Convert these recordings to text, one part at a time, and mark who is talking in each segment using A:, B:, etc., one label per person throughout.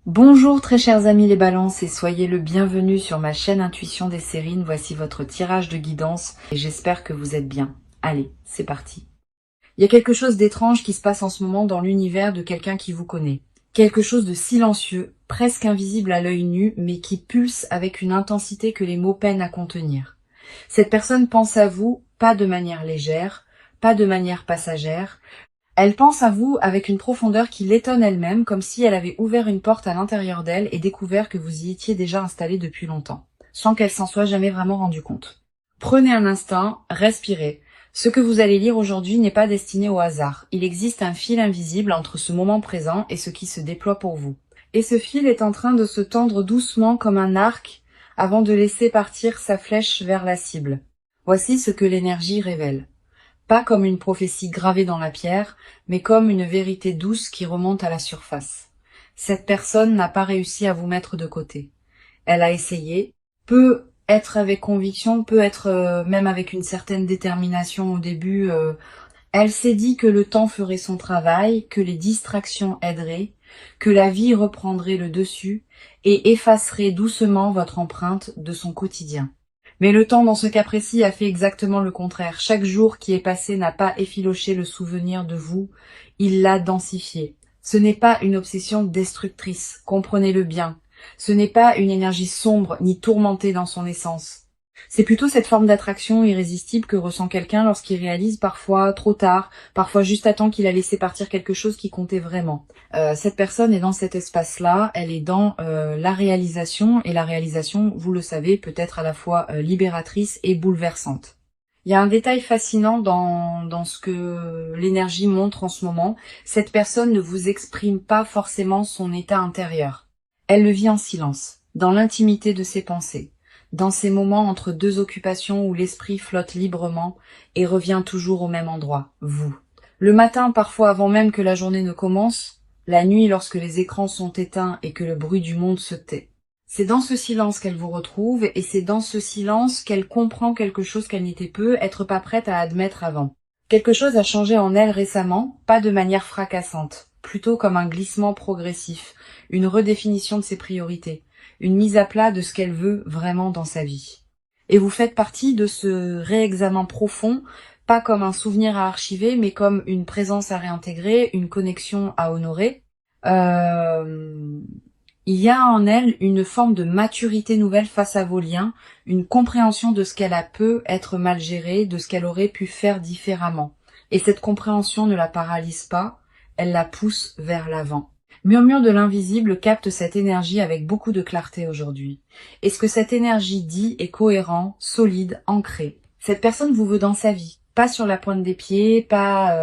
A: Bonjour très chers amis les balances et soyez le bienvenu sur ma chaîne Intuition des Sérines. Voici votre tirage de guidance et j'espère que vous êtes bien. Allez, c'est parti. Il y a quelque chose d'étrange qui se passe en ce moment dans l'univers de quelqu'un qui vous connaît. Quelque chose de silencieux, presque invisible à l'œil nu, mais qui pulse avec une intensité que les mots peinent à contenir. Cette personne pense à vous, pas de manière légère, pas de manière passagère. Elle pense à vous avec une profondeur qui l'étonne elle-même, comme si elle avait ouvert une porte à l'intérieur d'elle et découvert que vous y étiez déjà installé depuis longtemps, sans qu'elle s'en soit jamais vraiment rendue compte. Prenez un instant, respirez. Ce que vous allez lire aujourd'hui n'est pas destiné au hasard. Il existe un fil invisible entre ce moment présent et ce qui se déploie pour vous. Et ce fil est en train de se tendre doucement comme un arc avant de laisser partir sa flèche vers la cible. Voici ce que l'énergie révèle. Pas comme une prophétie gravée dans la pierre, mais comme une vérité douce qui remonte à la surface. Cette personne n'a pas réussi à vous mettre de côté. Elle a essayé, peut être avec conviction, peut être même avec une certaine détermination au début. Elle s'est dit que le temps ferait son travail, que les distractions aideraient, que la vie reprendrait le dessus et effacerait doucement votre empreinte de son quotidien. Mais le temps, dans ce cas précis, a fait exactement le contraire. Chaque jour qui est passé n'a pas effiloché le souvenir de vous, il l'a densifié. Ce n'est pas une obsession destructrice, comprenez-le bien. Ce n'est pas une énergie sombre ni tourmentée dans son essence. C'est plutôt cette forme d'attraction irrésistible que ressent quelqu'un lorsqu'il réalise parfois trop tard, parfois juste à temps qu'il a laissé partir quelque chose qui comptait vraiment. Cette personne est dans cet espace-là, elle est dans la réalisation, et la réalisation, vous le savez, peut être à la fois libératrice et bouleversante. Il y a un détail fascinant dans ce que l'énergie montre en ce moment. Cette personne ne vous exprime pas forcément son état intérieur. Elle le vit en silence, dans l'intimité de ses pensées, dans ces moments entre deux occupations où l'esprit flotte librement et revient toujours au même endroit, vous. Le matin, parfois avant même que la journée ne commence, la nuit lorsque les écrans sont éteints et que le bruit du monde se tait. C'est dans ce silence qu'elle vous retrouve et c'est dans ce silence qu'elle comprend quelque chose qu'elle n'était peu être pas prête à admettre avant. Quelque chose a changé en elle récemment, pas de manière fracassante, plutôt comme un glissement progressif, une redéfinition de ses priorités, une mise à plat de ce qu'elle veut vraiment dans sa vie. Et vous faites partie de ce réexamen profond, pas comme un souvenir à archiver, mais comme une présence à réintégrer, une connexion à honorer. Il y a en elle une forme de maturité nouvelle face à vos liens, une compréhension de ce qu'elle a peut être mal géré, de ce qu'elle aurait pu faire différemment. Et cette compréhension ne la paralyse pas, elle la pousse vers l'avant. Murmure de l'invisible capte cette énergie avec beaucoup de clarté aujourd'hui. Et ce que cette énergie dit est cohérent, solide, ancré. Cette personne vous veut dans sa vie, pas sur la pointe des pieds, pas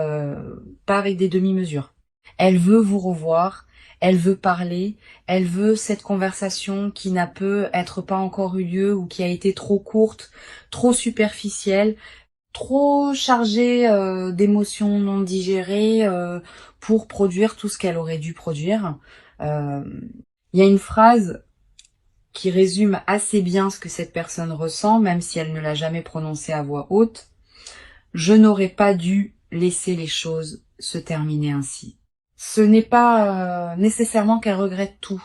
A: avec des demi-mesures. Elle veut vous revoir, elle veut parler, elle veut cette conversation qui n'a peut être pas encore eu lieu ou qui a été trop courte, trop superficielle, trop chargée d'émotions non digérées pour produire tout ce qu'elle aurait dû produire. Il y a une phrase qui résume assez bien ce que cette personne ressent, même si elle ne l'a jamais prononcée à voix haute. Je n'aurais pas dû laisser les choses se terminer ainsi. Ce n'est pas nécessairement qu'elle regrette tout.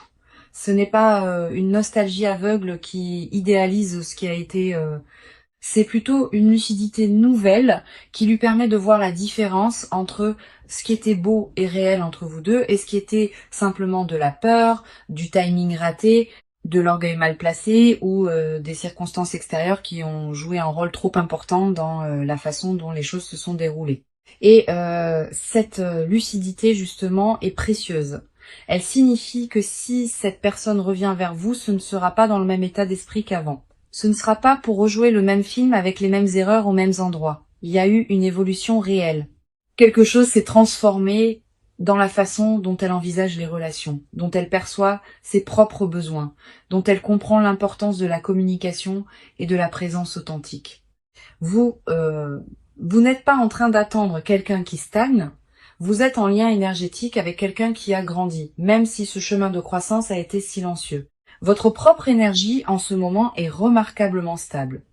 A: Ce n'est pas une nostalgie aveugle qui idéalise ce qui a été. C'est plutôt une lucidité nouvelle qui lui permet de voir la différence entre ce qui était beau et réel entre vous deux et ce qui était simplement de la peur, du timing raté, de l'orgueil mal placé ou des circonstances extérieures qui ont joué un rôle trop important dans la façon dont les choses se sont déroulées. Et cette lucidité, justement, est précieuse. Elle signifie que si cette personne revient vers vous, ce ne sera pas dans le même état d'esprit qu'avant. Ce ne sera pas pour rejouer le même film avec les mêmes erreurs aux mêmes endroits. Il y a eu une évolution réelle. Quelque chose s'est transformé dans la façon dont elle envisage les relations, dont elle perçoit ses propres besoins, dont elle comprend l'importance de la communication et de la présence authentique. Vous n'êtes pas en train d'attendre quelqu'un qui stagne, vous êtes en lien énergétique avec quelqu'un qui a grandi, même si ce chemin de croissance a été silencieux. Votre propre énergie en ce moment est remarquablement stable.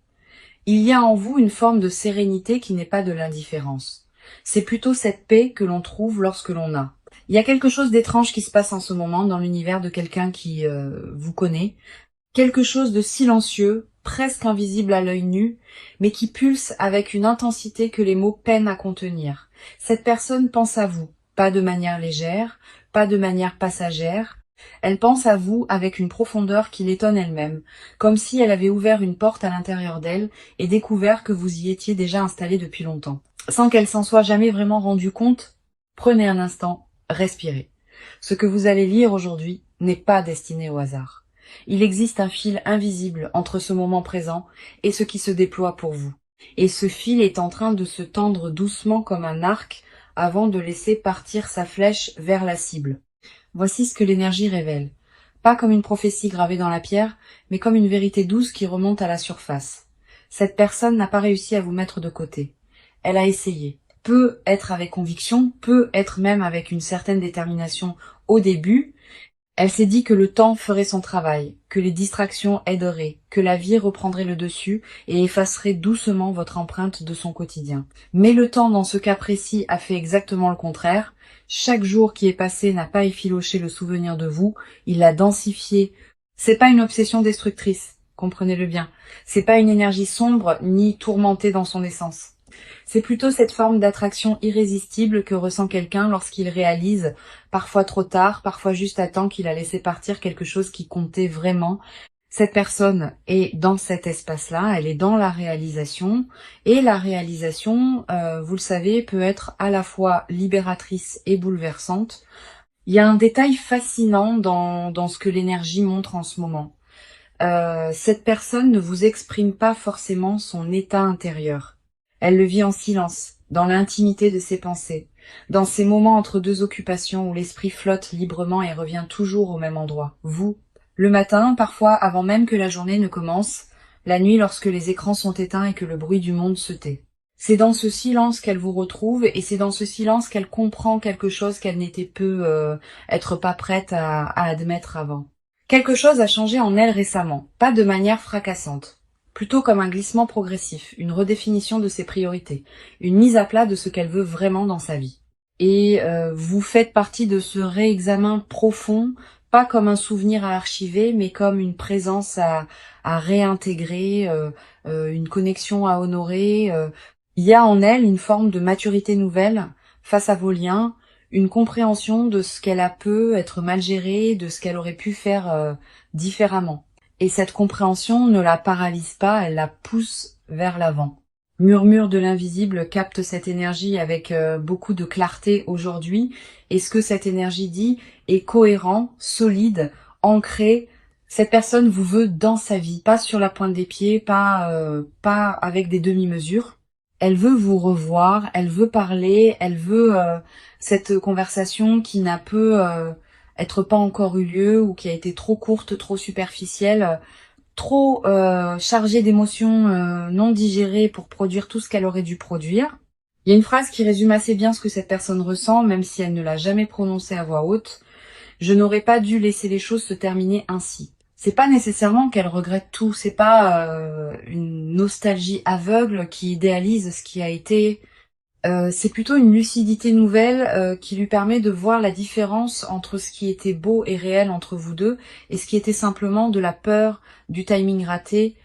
A: Il y a en vous une forme de sérénité qui n'est pas de l'indifférence. C'est plutôt cette paix que l'on trouve lorsque l'on a. Il y a quelque chose d'étrange qui se passe en ce moment dans l'univers de quelqu'un qui vous connaît. Quelque chose de silencieux, presque invisible à l'œil nu, mais qui pulse avec une intensité que les mots peinent à contenir. Cette personne pense à vous, pas de manière légère, pas de manière passagère. Elle pense à vous avec une profondeur qui l'étonne elle-même, comme si elle avait ouvert une porte à l'intérieur d'elle et découvert que vous y étiez déjà installé depuis longtemps. Sans qu'elle s'en soit jamais vraiment rendue compte, prenez un instant, respirez. Ce que vous allez lire aujourd'hui n'est pas destiné au hasard. Il existe un fil invisible entre ce moment présent et ce qui se déploie pour vous. Et ce fil est en train de se tendre doucement comme un arc avant de laisser partir sa flèche vers la cible. Voici ce que l'énergie révèle. Pas comme une prophétie gravée dans la pierre, mais comme une vérité douce qui remonte à la surface. Cette personne n'a pas réussi à vous mettre de côté. Elle a essayé. Peut être avec conviction, peut être même avec une certaine détermination au début. Elle s'est dit que le temps ferait son travail, que les distractions aideraient, que la vie reprendrait le dessus et effacerait doucement votre empreinte de son quotidien. Mais le temps, dans ce cas précis, a fait exactement le contraire. Chaque jour qui est passé n'a pas effiloché le souvenir de vous, il l'a densifié. C'est pas une obsession destructrice, comprenez-le bien. C'est pas une énergie sombre ni tourmentée dans son essence. C'est plutôt cette forme d'attraction irrésistible que ressent quelqu'un lorsqu'il réalise, parfois trop tard, parfois juste à temps qu'il a laissé partir quelque chose qui comptait vraiment. Cette personne est dans cet espace-là, elle est dans la réalisation, et la réalisation, vous le savez, peut être à la fois libératrice et bouleversante. Il y a un détail fascinant dans ce que l'énergie montre en ce moment. Cette personne ne vous exprime pas forcément son état intérieur. Elle le vit en silence, dans l'intimité de ses pensées, dans ces moments entre deux occupations où l'esprit flotte librement et revient toujours au même endroit. Vous, le matin, parfois avant même que la journée ne commence, la nuit lorsque les écrans sont éteints et que le bruit du monde se tait. C'est dans ce silence qu'elle vous retrouve et c'est dans ce silence qu'elle comprend quelque chose qu'elle n'était être pas prête à admettre avant. Quelque chose a changé en elle récemment, pas de manière fracassante. Plutôt comme un glissement progressif, une redéfinition de ses priorités, une mise à plat de ce qu'elle veut vraiment dans sa vie. Et vous faites partie de ce réexamen profond, pas comme un souvenir à archiver, mais comme une présence à réintégrer, une connexion à honorer. Il y a en elle une forme de maturité nouvelle face à vos liens, une compréhension de ce qu'elle a pu être mal géré, de ce qu'elle aurait pu faire différemment. Et cette compréhension ne la paralyse pas, elle la pousse vers l'avant. Murmure de l'invisible capte cette énergie avec beaucoup de clarté aujourd'hui. Et ce que cette énergie dit est cohérent, solide, ancré. Cette personne vous veut dans sa vie, pas sur la pointe des pieds, pas avec des demi-mesures. Elle veut vous revoir, elle veut parler, elle veut cette conversation qui n'a pu être pas encore eu lieu ou qui a été trop courte, trop superficielle, trop chargée d'émotions non digérées pour produire tout ce qu'elle aurait dû produire. Il y a une phrase qui résume assez bien ce que cette personne ressent, même si elle ne l'a jamais prononcée à voix haute. Je n'aurais pas dû laisser les choses se terminer ainsi. C'est pas nécessairement qu'elle regrette tout, c'est pas une nostalgie aveugle qui idéalise ce qui a été. C'est plutôt une lucidité nouvelle qui lui permet de voir la différence entre ce qui était beau et réel entre vous deux et ce qui était simplement de la peur, du timing raté,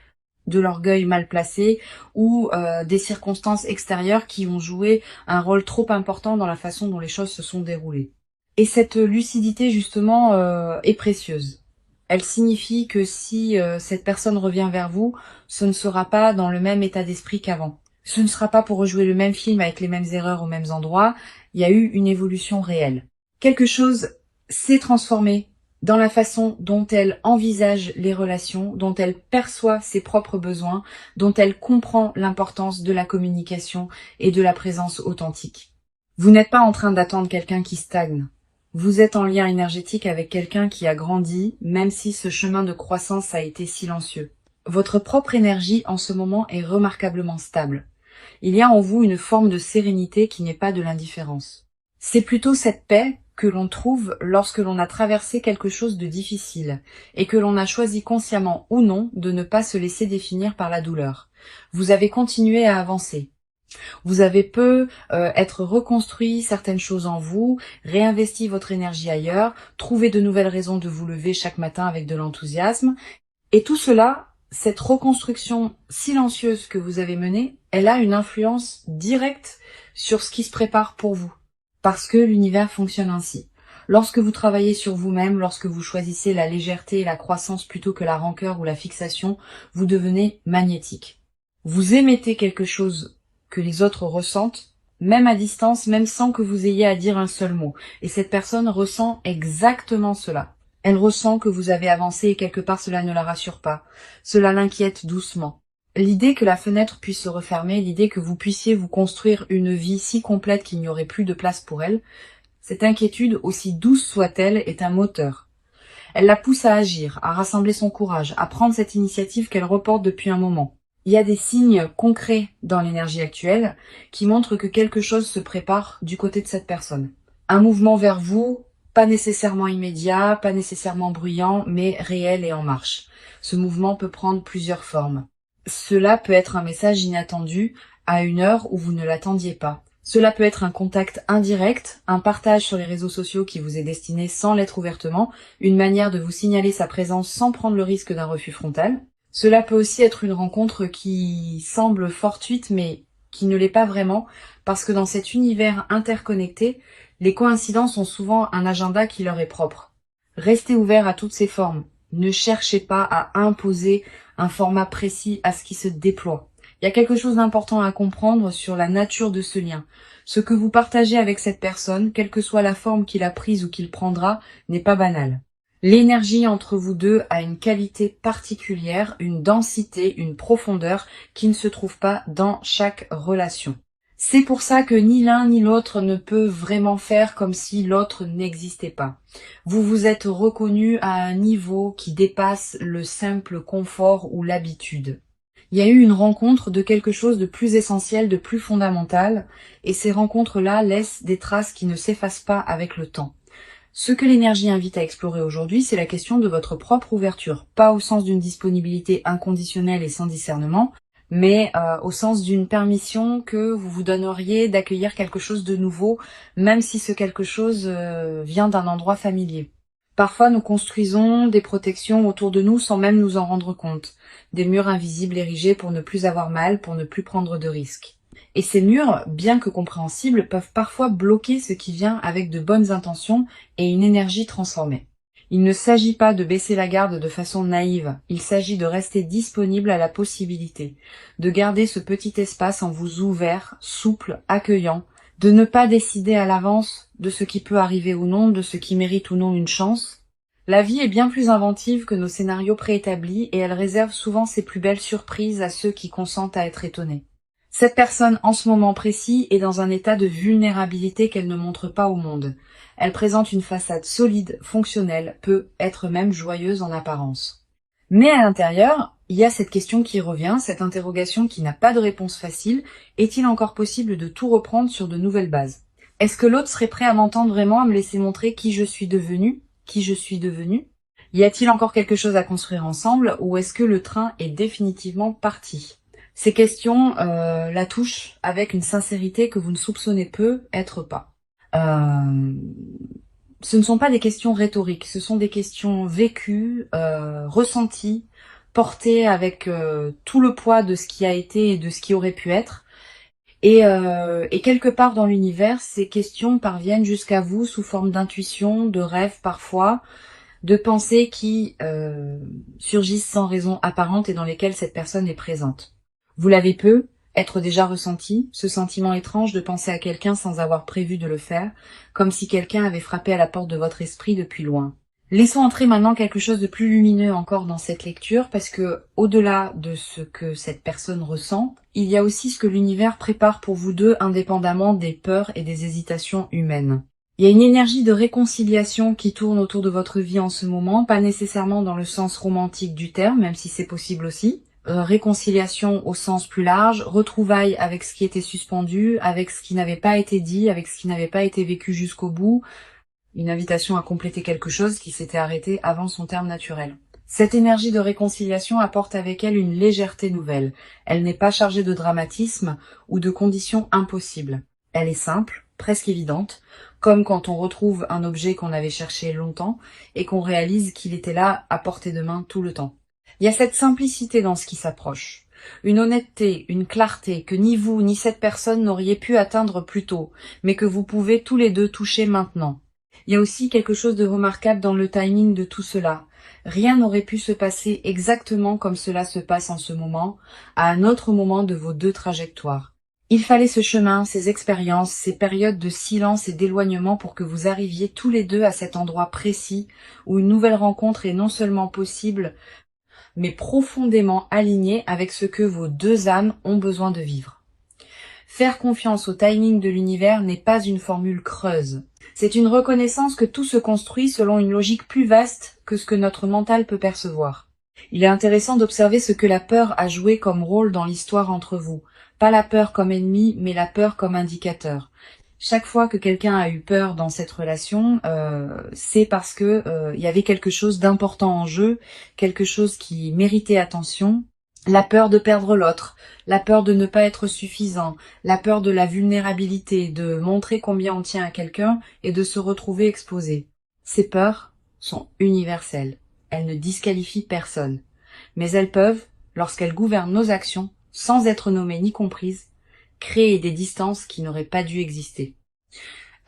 A: de l'orgueil mal placé ou des circonstances extérieures qui ont joué un rôle trop important dans la façon dont les choses se sont déroulées. Et cette lucidité justement est précieuse. Elle signifie que si cette personne revient vers vous, ce ne sera pas dans le même état d'esprit qu'avant. Ce ne sera pas pour rejouer le même film avec les mêmes erreurs aux mêmes endroits. Il y a eu une évolution réelle. Quelque chose s'est transformé dans la façon dont elle envisage les relations, dont elle perçoit ses propres besoins, dont elle comprend l'importance de la communication et de la présence authentique. Vous n'êtes pas en train d'attendre quelqu'un qui stagne. Vous êtes en lien énergétique avec quelqu'un qui a grandi, même si ce chemin de croissance a été silencieux. Votre propre énergie en ce moment est remarquablement stable. Il y a en vous une forme de sérénité qui n'est pas de l'indifférence. C'est plutôt cette paix que l'on trouve lorsque l'on a traversé quelque chose de difficile et que l'on a choisi consciemment ou non de ne pas se laisser définir par la douleur. Vous avez continué à avancer. Vous avez être reconstruit certaines choses en vous, réinvesti votre énergie ailleurs, trouvé de nouvelles raisons de vous lever chaque matin avec de l'enthousiasme. Et tout cela, cette reconstruction silencieuse que vous avez menée, elle a une influence directe sur ce qui se prépare pour vous. Parce que l'univers fonctionne ainsi. Lorsque vous travaillez sur vous-même, lorsque vous choisissez la légèreté et la croissance plutôt que la rancœur ou la fixation, vous devenez magnétique. Vous émettez quelque chose que les autres ressentent, même à distance, même sans que vous ayez à dire un seul mot. Et cette personne ressent exactement cela. Elle ressent que vous avez avancé et quelque part cela ne la rassure pas. Cela l'inquiète doucement. L'idée que la fenêtre puisse se refermer, l'idée que vous puissiez vous construire une vie si complète qu'il n'y aurait plus de place pour elle, cette inquiétude, aussi douce soit-elle, est un moteur. Elle la pousse à agir, à rassembler son courage, à prendre cette initiative qu'elle reporte depuis un moment. Il y a des signes concrets dans l'énergie actuelle qui montrent que quelque chose se prépare du côté de cette personne. Un mouvement vers vous, pas nécessairement immédiat, pas nécessairement bruyant, mais réel et en marche. Ce mouvement peut prendre plusieurs formes. Cela peut être un message inattendu à une heure où vous ne l'attendiez pas. Cela peut être un contact indirect, un partage sur les réseaux sociaux qui vous est destiné sans l'être ouvertement, une manière de vous signaler sa présence sans prendre le risque d'un refus frontal. Cela peut aussi être une rencontre qui semble fortuite mais qui ne l'est pas vraiment, parce que dans cet univers interconnecté, les coïncidences ont souvent un agenda qui leur est propre. Restez ouvert à toutes ces formes. Ne cherchez pas à imposer un format précis à ce qui se déploie. Il y a quelque chose d'important à comprendre sur la nature de ce lien. Ce que vous partagez avec cette personne, quelle que soit la forme qu'il a prise ou qu'il prendra, n'est pas banal. L'énergie entre vous deux a une qualité particulière, une densité, une profondeur qui ne se trouve pas dans chaque relation. C'est pour ça que ni l'un ni l'autre ne peut vraiment faire comme si l'autre n'existait pas. Vous vous êtes reconnu à un niveau qui dépasse le simple confort ou l'habitude. Il y a eu une rencontre de quelque chose de plus essentiel, de plus fondamental, et ces rencontres-là laissent des traces qui ne s'effacent pas avec le temps. Ce que l'énergie invite à explorer aujourd'hui, c'est la question de votre propre ouverture, pas au sens d'une disponibilité inconditionnelle et sans discernement, mais au sens d'une permission que vous vous donneriez d'accueillir quelque chose de nouveau, même si ce quelque chose vient d'un endroit familier. Parfois, nous construisons des protections autour de nous sans même nous en rendre compte, des murs invisibles érigés pour ne plus avoir mal, pour ne plus prendre de risques. Et ces murs, bien que compréhensibles, peuvent parfois bloquer ce qui vient avec de bonnes intentions et une énergie transformée. Il ne s'agit pas de baisser la garde de façon naïve, il s'agit de rester disponible à la possibilité, de garder ce petit espace en vous ouvert, souple, accueillant, de ne pas décider à l'avance de ce qui peut arriver ou non, de ce qui mérite ou non une chance. La vie est bien plus inventive que nos scénarios préétablis et elle réserve souvent ses plus belles surprises à ceux qui consentent à être étonnés. Cette personne, en ce moment précis, est dans un état de vulnérabilité qu'elle ne montre pas au monde. Elle présente une façade solide, fonctionnelle, peut être même joyeuse en apparence. Mais à l'intérieur, il y a cette question qui revient, cette interrogation qui n'a pas de réponse facile. Est-il encore possible de tout reprendre sur de nouvelles bases? Est-ce que l'autre serait prêt à m'entendre vraiment, à me laisser montrer qui je suis devenue? Qui je suis devenue? Y a-t-il encore quelque chose à construire ensemble, ou est-ce que le train est définitivement parti? Ces questions la touchent avec une sincérité que vous ne soupçonnez peu être pas. Ce ne sont pas des questions rhétoriques, ce sont des questions vécues, ressenties, portées avec tout le poids de ce qui a été et de ce qui aurait pu être. Et quelque part dans l'univers, ces questions parviennent jusqu'à vous sous forme d'intuition, de rêves parfois, de pensées qui surgissent sans raison apparente et dans lesquelles cette personne est présente. Vous l'avez être déjà ressenti, ce sentiment étrange de penser à quelqu'un sans avoir prévu de le faire, comme si quelqu'un avait frappé à la porte de votre esprit depuis loin. Laissons entrer maintenant quelque chose de plus lumineux encore dans cette lecture, parce que, au-delà de ce que cette personne ressent, il y a aussi ce que l'univers prépare pour vous deux indépendamment des peurs et des hésitations humaines. Il y a une énergie de réconciliation qui tourne autour de votre vie en ce moment, pas nécessairement dans le sens romantique du terme, même si c'est possible aussi. Réconciliation au sens plus large, retrouvailles avec ce qui était suspendu, avec ce qui n'avait pas été dit, avec ce qui n'avait pas été vécu jusqu'au bout, une invitation à compléter quelque chose qui s'était arrêté avant son terme naturel. Cette énergie de réconciliation apporte avec elle une légèreté nouvelle. Elle n'est pas chargée de dramatisme ou de conditions impossibles. Elle est simple, presque évidente, comme quand on retrouve un objet qu'on avait cherché longtemps et qu'on réalise qu'il était là à portée de main tout le temps. Il y a cette simplicité dans ce qui s'approche. Une honnêteté, une clarté que ni vous ni cette personne n'auriez pu atteindre plus tôt, mais que vous pouvez tous les deux toucher maintenant. Il y a aussi quelque chose de remarquable dans le timing de tout cela. Rien n'aurait pu se passer exactement comme cela se passe en ce moment, à un autre moment de vos deux trajectoires. Il fallait ce chemin, ces expériences, ces périodes de silence et d'éloignement pour que vous arriviez tous les deux à cet endroit précis où une nouvelle rencontre est non seulement possible, mais profondément alignée avec ce que vos deux âmes ont besoin de vivre. Faire confiance au timing de l'univers n'est pas une formule creuse. C'est une reconnaissance que tout se construit selon une logique plus vaste que ce que notre mental peut percevoir. Il est intéressant d'observer ce que la peur a joué comme rôle dans l'histoire entre vous. Pas la peur comme ennemi, mais la peur comme indicateur. Chaque fois que quelqu'un a eu peur dans cette relation, c'est parce que il y avait quelque chose d'important en jeu, quelque chose qui méritait attention. La peur de perdre l'autre, la peur de ne pas être suffisant, la peur de la vulnérabilité, de montrer combien on tient à quelqu'un et de se retrouver exposé. Ces peurs sont universelles. Elles ne disqualifient personne. Mais elles peuvent, lorsqu'elles gouvernent nos actions, sans être nommées ni comprises, créer des distances qui n'auraient pas dû exister.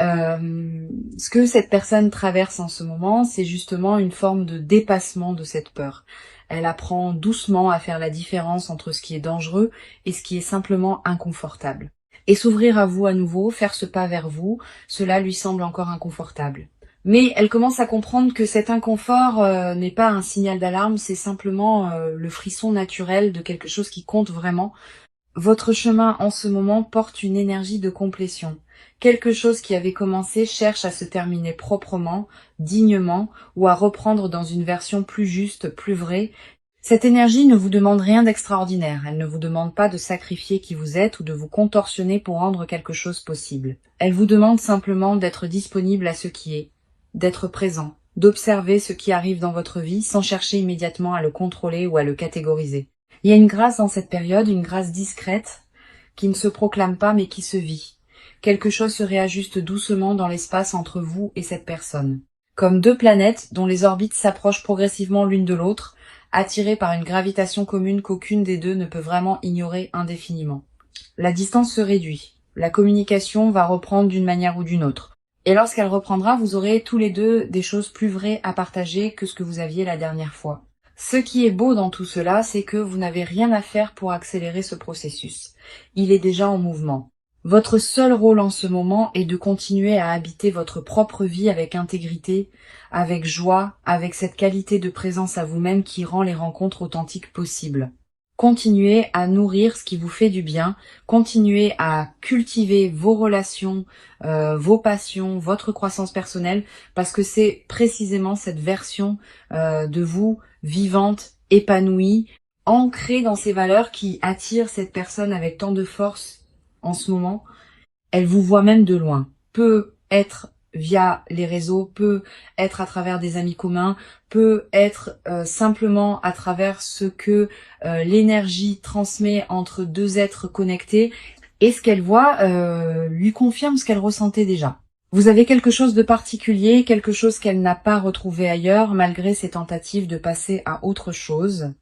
A: Ce que cette personne traverse en ce moment, c'est justement une forme de dépassement de cette peur. Elle apprend doucement à faire la différence entre ce qui est dangereux et ce qui est simplement inconfortable. Et s'ouvrir à vous à nouveau, faire ce pas vers vous, cela lui semble encore inconfortable. Mais elle commence à comprendre que cet inconfort n'est pas un signal d'alarme, c'est simplement le frisson naturel de quelque chose qui compte vraiment. Votre chemin en ce moment porte une énergie de complétion. Quelque chose qui avait commencé cherche à se terminer proprement, dignement, ou à reprendre dans une version plus juste, plus vraie. Cette énergie ne vous demande rien d'extraordinaire. Elle ne vous demande pas de sacrifier qui vous êtes ou de vous contorsionner pour rendre quelque chose possible. Elle vous demande simplement d'être disponible à ce qui est, d'être présent, d'observer ce qui arrive dans votre vie sans chercher immédiatement à le contrôler ou à le catégoriser. Il y a une grâce dans cette période, une grâce discrète, qui ne se proclame pas mais qui se vit. Quelque chose se réajuste doucement dans l'espace entre vous et cette personne. Comme deux planètes dont les orbites s'approchent progressivement l'une de l'autre, attirées par une gravitation commune qu'aucune des deux ne peut vraiment ignorer indéfiniment. La distance se réduit. La communication va reprendre d'une manière ou d'une autre. Et lorsqu'elle reprendra, vous aurez tous les deux des choses plus vraies à partager que ce que vous aviez la dernière fois. Ce qui est beau dans tout cela, c'est que vous n'avez rien à faire pour accélérer ce processus. Il est déjà en mouvement. Votre seul rôle en ce moment est de continuer à habiter votre propre vie avec intégrité, avec joie, avec cette qualité de présence à vous-même qui rend les rencontres authentiques possibles. Continuez à nourrir ce qui vous fait du bien, continuez à cultiver vos relations, vos passions, votre croissance personnelle, parce que c'est précisément cette version de vous vivante, épanouie, ancrée dans ces valeurs qui attire cette personne avec tant de force en ce moment. Elle vous voit même de loin. Peut être via les réseaux, peut être à travers des amis communs, peut être simplement à travers ce que l'énergie transmet entre deux êtres connectés. Et ce qu'elle voit lui confirme ce qu'elle ressentait déjà. Vous avez quelque chose de particulier, quelque chose qu'elle n'a pas retrouvé ailleurs, malgré ses tentatives de passer à autre chose,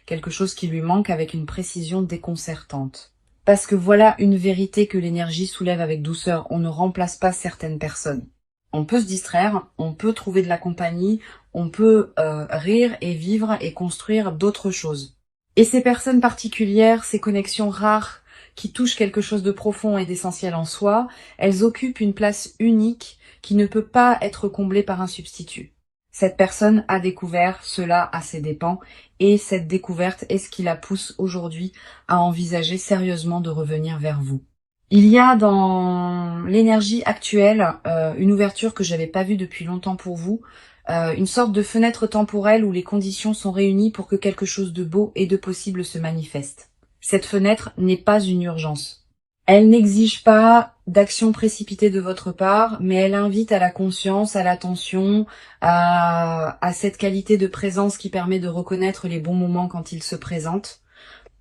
A: quelque chose qui lui manque avec une précision déconcertante. Parce que voilà une vérité que l'énergie soulève avec douceur, on ne remplace pas certaines personnes. On peut se distraire, on peut trouver de la compagnie, on peut rire et vivre et construire d'autres choses. Et ces personnes particulières, ces connexions rares, qui touchent quelque chose de profond et d'essentiel en soi, elles occupent une place unique qui ne peut pas être comblée par un substitut. Cette personne a découvert cela à ses dépens et cette découverte est ce qui la pousse aujourd'hui à envisager sérieusement de revenir vers vous. Il y a dans l'énergie actuelle une ouverture que j'avais pas vue depuis longtemps pour vous, une sorte de fenêtre temporelle où les conditions sont réunies pour que quelque chose de beau et de possible se manifeste. Cette fenêtre n'est pas une urgence. Elle n'exige pas d'action précipitée de votre part, mais elle invite à la conscience, à l'attention, à cette qualité de présence qui permet de reconnaître les bons moments quand ils se présentent.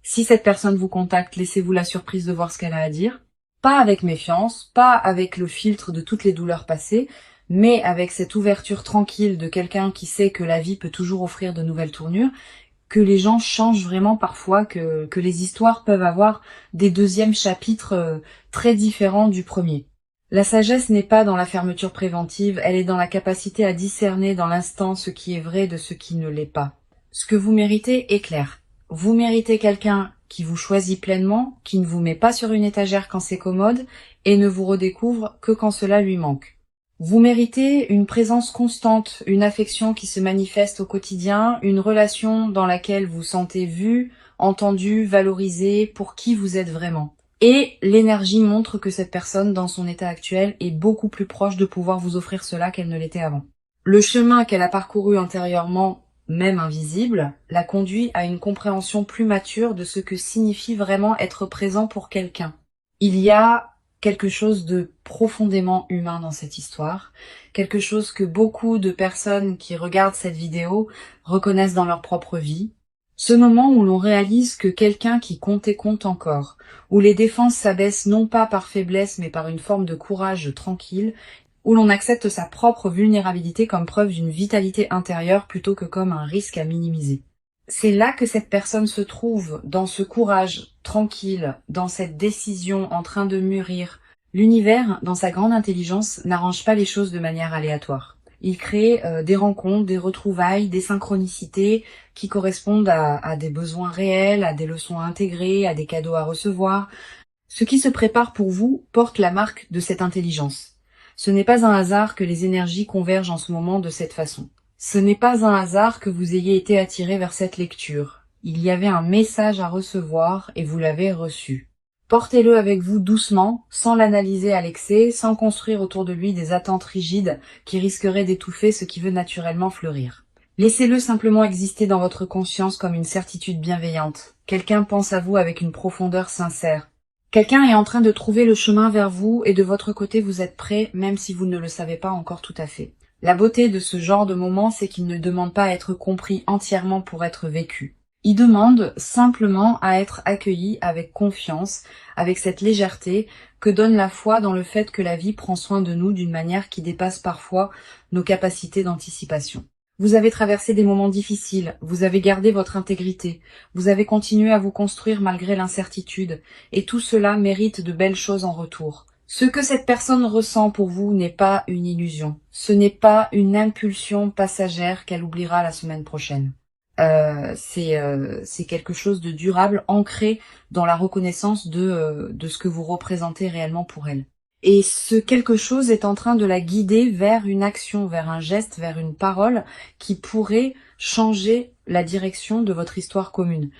A: Si cette personne vous contacte, laissez-vous la surprise de voir ce qu'elle a à dire. Pas avec méfiance, pas avec le filtre de toutes les douleurs passées, mais avec cette ouverture tranquille de quelqu'un qui sait que la vie peut toujours offrir de nouvelles tournures, que les gens changent vraiment parfois, que les histoires peuvent avoir des deuxièmes chapitres très différents du premier. La sagesse n'est pas dans la fermeture préventive, elle est dans la capacité à discerner dans l'instant ce qui est vrai de ce qui ne l'est pas. Ce que vous méritez est clair. Vous méritez quelqu'un qui vous choisit pleinement, qui ne vous met pas sur une étagère quand c'est commode et ne vous redécouvre que quand cela lui manque. Vous méritez une présence constante, une affection qui se manifeste au quotidien, une relation dans laquelle vous sentez vu, entendu, valorisé pour qui vous êtes vraiment. Et l'énergie montre que cette personne, dans son état actuel, est beaucoup plus proche de pouvoir vous offrir cela qu'elle ne l'était avant. Le chemin qu'elle a parcouru antérieurement, même invisible, la conduit à une compréhension plus mature de ce que signifie vraiment être présent pour quelqu'un. Il y a quelque chose de profondément humain dans cette histoire, quelque chose que beaucoup de personnes qui regardent cette vidéo reconnaissent dans leur propre vie. Ce moment où l'on réalise que quelqu'un qui comptait compte encore, où les défenses s'abaissent non pas par faiblesse mais par une forme de courage tranquille, où l'on accepte sa propre vulnérabilité comme preuve d'une vitalité intérieure plutôt que comme un risque à minimiser. C'est là que cette personne se trouve, dans ce courage tranquille, dans cette décision en train de mûrir. L'univers, dans sa grande intelligence, n'arrange pas les choses de manière aléatoire. Il crée des rencontres, des retrouvailles, des synchronicités qui correspondent à des besoins réels, à des leçons à intégrer, à des cadeaux à recevoir. Ce qui se prépare pour vous porte la marque de cette intelligence. Ce n'est pas un hasard que les énergies convergent en ce moment de cette façon. Ce n'est pas un hasard que vous ayez été attiré vers cette lecture. Il y avait un message à recevoir et vous l'avez reçu. Portez-le avec vous doucement, sans l'analyser à l'excès, sans construire autour de lui des attentes rigides qui risqueraient d'étouffer ce qui veut naturellement fleurir. Laissez-le simplement exister dans votre conscience comme une certitude bienveillante. Quelqu'un pense à vous avec une profondeur sincère. Quelqu'un est en train de trouver le chemin vers vous et de votre côté vous êtes prêt, même si vous ne le savez pas encore tout à fait. La beauté de ce genre de moment, c'est qu'il ne demande pas à être compris entièrement pour être vécu. Il demande simplement à être accueilli avec confiance, avec cette légèreté que donne la foi dans le fait que la vie prend soin de nous d'une manière qui dépasse parfois nos capacités d'anticipation. Vous avez traversé des moments difficiles, vous avez gardé votre intégrité, vous avez continué à vous construire malgré l'incertitude, et tout cela mérite de belles choses en retour. Ce que cette personne ressent pour vous n'est pas une illusion. Ce n'est pas une impulsion passagère qu'elle oubliera la semaine prochaine. C'est quelque chose de durable, ancré dans la reconnaissance de ce que vous représentez réellement pour elle. Et ce quelque chose est en train de la guider vers une action, vers un geste, vers une parole qui pourrait changer la direction de votre histoire commune.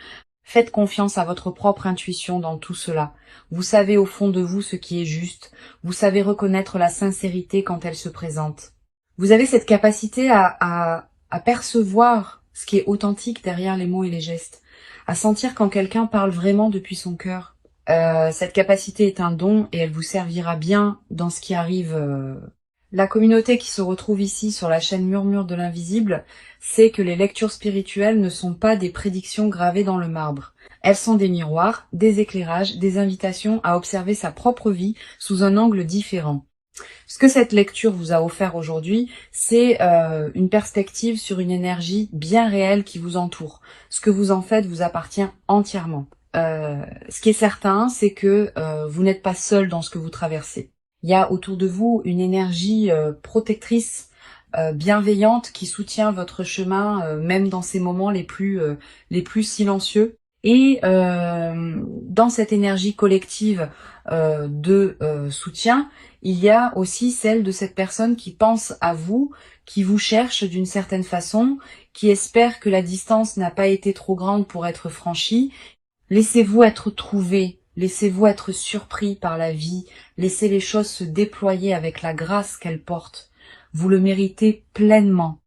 A: Faites confiance à votre propre intuition dans tout cela. Vous savez au fond de vous ce qui est juste. Vous savez reconnaître la sincérité quand elle se présente. Vous avez cette capacité à percevoir ce qui est authentique derrière les mots et les gestes. À sentir quand quelqu'un parle vraiment depuis son cœur. Cette capacité est un don et elle vous servira bien dans ce qui arrive. La communauté qui se retrouve ici sur la chaîne Murmure de l'Invisible sait que les lectures spirituelles ne sont pas des prédictions gravées dans le marbre. Elles sont des miroirs, des éclairages, des invitations à observer sa propre vie sous un angle différent. Ce que cette lecture vous a offert aujourd'hui, c'est une perspective sur une énergie bien réelle qui vous entoure. Ce que vous en faites vous appartient entièrement. Ce qui est certain, c'est que vous n'êtes pas seul dans ce que vous traversez. Il y a autour de vous une énergie protectrice, bienveillante qui soutient votre chemin, même dans ces moments les plus silencieux. Et dans cette énergie collective de soutien, il y a aussi celle de cette personne qui pense à vous, qui vous cherche d'une certaine façon, qui espère que la distance n'a pas été trop grande pour être franchie. Laissez-vous être trouvé, laissez-vous être surpris par la vie, laissez les choses se déployer avec la grâce qu'elles portent. Vous le méritez pleinement.